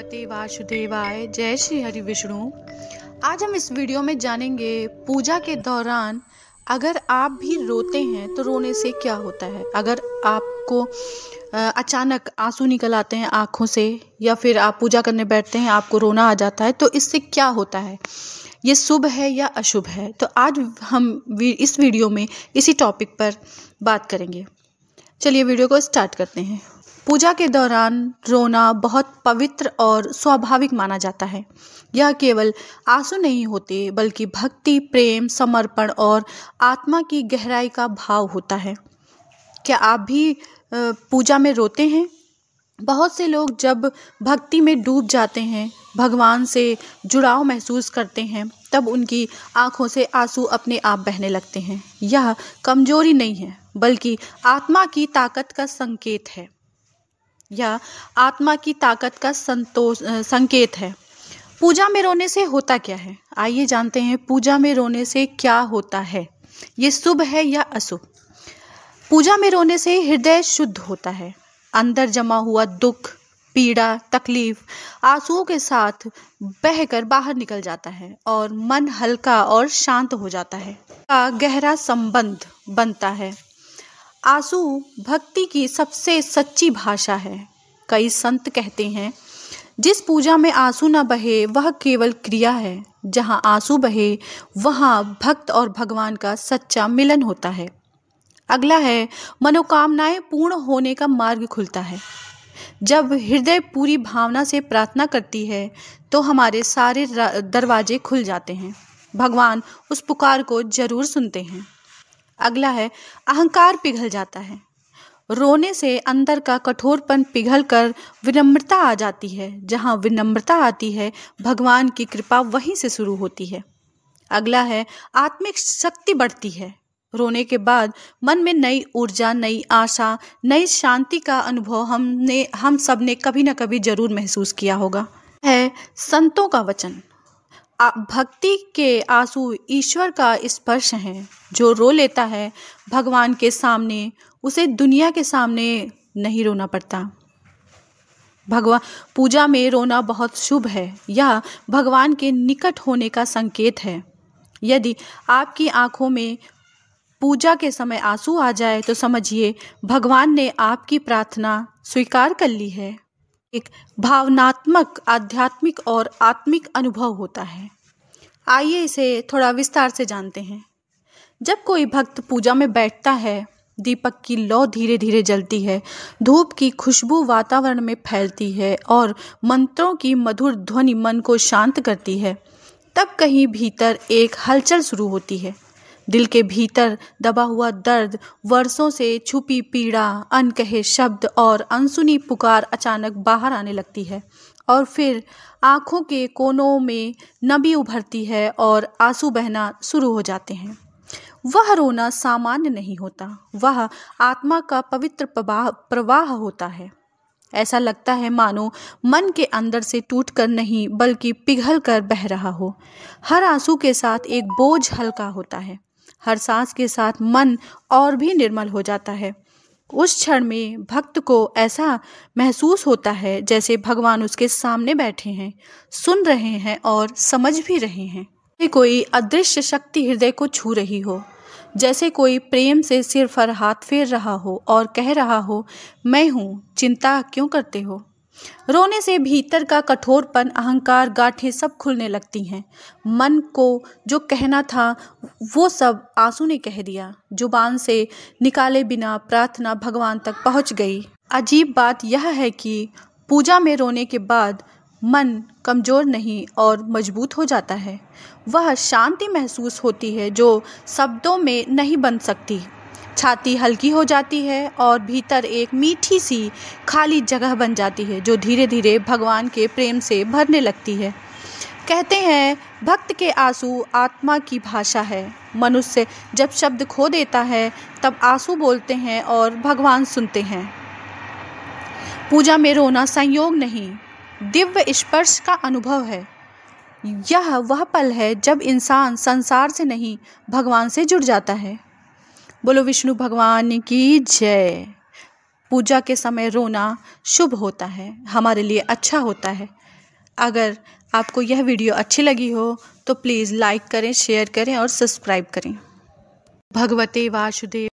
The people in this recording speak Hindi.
भगवते वासुदेवाय। जय श्री हरि विष्णु। आज हम इस वीडियो में जानेंगे पूजा के दौरान अगर आप भी रोते हैं तो रोने से क्या होता है। अगर आपको अचानक आंसू निकल आते हैं आँखों से, या फिर आप पूजा करने बैठते हैं आपको रोना आ जाता है, तो इससे क्या होता है, ये शुभ है या अशुभ है। तो आज हम इस वीडियो में इसी टॉपिक पर बात करेंगे। चलिए वीडियो को स्टार्ट करते हैं। पूजा के दौरान रोना बहुत पवित्र और स्वाभाविक माना जाता है। यह केवल आंसू नहीं होते बल्कि भक्ति, प्रेम, समर्पण और आत्मा की गहराई का भाव होता है। क्या आप भी पूजा में रोते हैं? बहुत से लोग जब भक्ति में डूब जाते हैं, भगवान से जुड़ाव महसूस करते हैं, तब उनकी आंखों से आंसू अपने आप बहने लगते हैं। यह कमजोरी नहीं है बल्कि आत्मा की ताकत का संकेत है। यह आत्मा की ताकत का संकेत है। पूजा में रोने से होता क्या है, आइए जानते हैं पूजा में रोने से क्या होता है, ये शुभ है या अशुभ। पूजा में रोने से हृदय शुद्ध होता है। अंदर जमा हुआ दुख, पीड़ा, तकलीफ आंसुओं के साथ बहकर बाहर निकल जाता है और मन हल्का और शांत हो जाता है। का गहरा संबंध बनता है। आंसू भक्ति की सबसे सच्ची भाषा है। कई संत कहते हैं, जिस पूजा में आंसू न बहे वह केवल क्रिया है। जहाँ आंसू बहे वहाँ भक्त और भगवान का सच्चा मिलन होता है। अगला है, मनोकामनाएं पूर्ण होने का मार्ग खुलता है। जब हृदय पूरी भावना से प्रार्थना करती है तो हमारे सारे दरवाजे खुल जाते हैं। भगवान उस पुकार को जरूर सुनते हैं। अगला है, अहंकार पिघल जाता है। रोने से अंदर का कठोरपन पिघलकर विनम्रता आ जाती है। जहाँ विनम्रता आती है, भगवान की कृपा वहीं से शुरू होती है। अगला है, आत्मिक शक्ति बढ़ती है। रोने के बाद मन में नई ऊर्जा, नई आशा, नई शांति का अनुभव हम सब ने कभी न कभी जरूर महसूस किया होगा। है संतों का वचन, भक्ति के आंसू ईश्वर का स्पर्श है। जो रो लेता है भगवान के सामने, उसे दुनिया के सामने नहीं रोना पड़ता। भगवान पूजा में रोना बहुत शुभ है। यह भगवान के निकट होने का संकेत है। यदि आपकी आंखों में पूजा के समय आंसू आ जाए तो समझिए भगवान ने आपकी प्रार्थना स्वीकार कर ली है। एक भावनात्मक, आध्यात्मिक और आत्मिक अनुभव होता है। आइए इसे थोड़ा विस्तार से जानते हैं। जब कोई भक्त पूजा में बैठता है, दीपक की लौ धीरे धीरे जलती है, धूप की खुशबू वातावरण में फैलती है और मंत्रों की मधुर ध्वनि मन को शांत करती है। तब कहीं भीतर एक हलचल शुरू होती है। दिल के भीतर दबा हुआ दर्द, वर्षों से छुपी पीड़ा, अनकहे शब्द और अनसुनी पुकार अचानक बाहर आने लगती है। और फिर आँखों के कोनों में नमी उभरती है और आंसू बहना शुरू हो जाते हैं। वह रोना सामान्य नहीं होता, वह आत्मा का पवित्र प्रवाह होता है। ऐसा लगता है मानो मन के अंदर से टूटकर नहीं बल्कि पिघल कर बह रहा हो। हर आंसू के साथ एक बोझ हल्का होता है। हर सांस के साथ मन और भी निर्मल हो जाता है। उस क्षण में भक्त को ऐसा महसूस होता है जैसे भगवान उसके सामने बैठे हैं, सुन रहे हैं और समझ भी रहे हैं। कोई अदृश्य शक्ति हृदय को छू रही हो, जैसे कोई प्रेम से सिर पर हाथ फेर रहा हो और कह रहा हो, मैं हूँ, चिंता क्यों करते हो। रोने से भीतर का कठोरपन, अहंकार, गांठें सब खुलने लगती हैं। मन को जो कहना था वो सब आंसू ने कह दिया। जुबान से निकाले बिना प्रार्थना भगवान तक पहुंच गई। अजीब बात यह है कि पूजा में रोने के बाद मन कमजोर नहीं और मजबूत हो जाता है। वह शांति महसूस होती है जो शब्दों में नहीं बन सकती। छाती हल्की हो जाती है और भीतर एक मीठी सी खाली जगह बन जाती है जो धीरे धीरे भगवान के प्रेम से भरने लगती है। कहते हैं, भक्त के आंसू आत्मा की भाषा है। मनुष्य जब शब्द खो देता है तब आंसू बोलते हैं और भगवान सुनते हैं। पूजा में रोना संयोग नहीं, दिव्य स्पर्श का अनुभव है। यह वह पल है जब इंसान संसार से नहीं भगवान से जुड़ जाता है। बोलो विष्णु भगवान की जय। पूजा के समय रोना शुभ होता है, हमारे लिए अच्छा होता है। अगर आपको यह वीडियो अच्छी लगी हो तो प्लीज़ लाइक करें, शेयर करें और सब्सक्राइब करें। भगवते वासुदेव।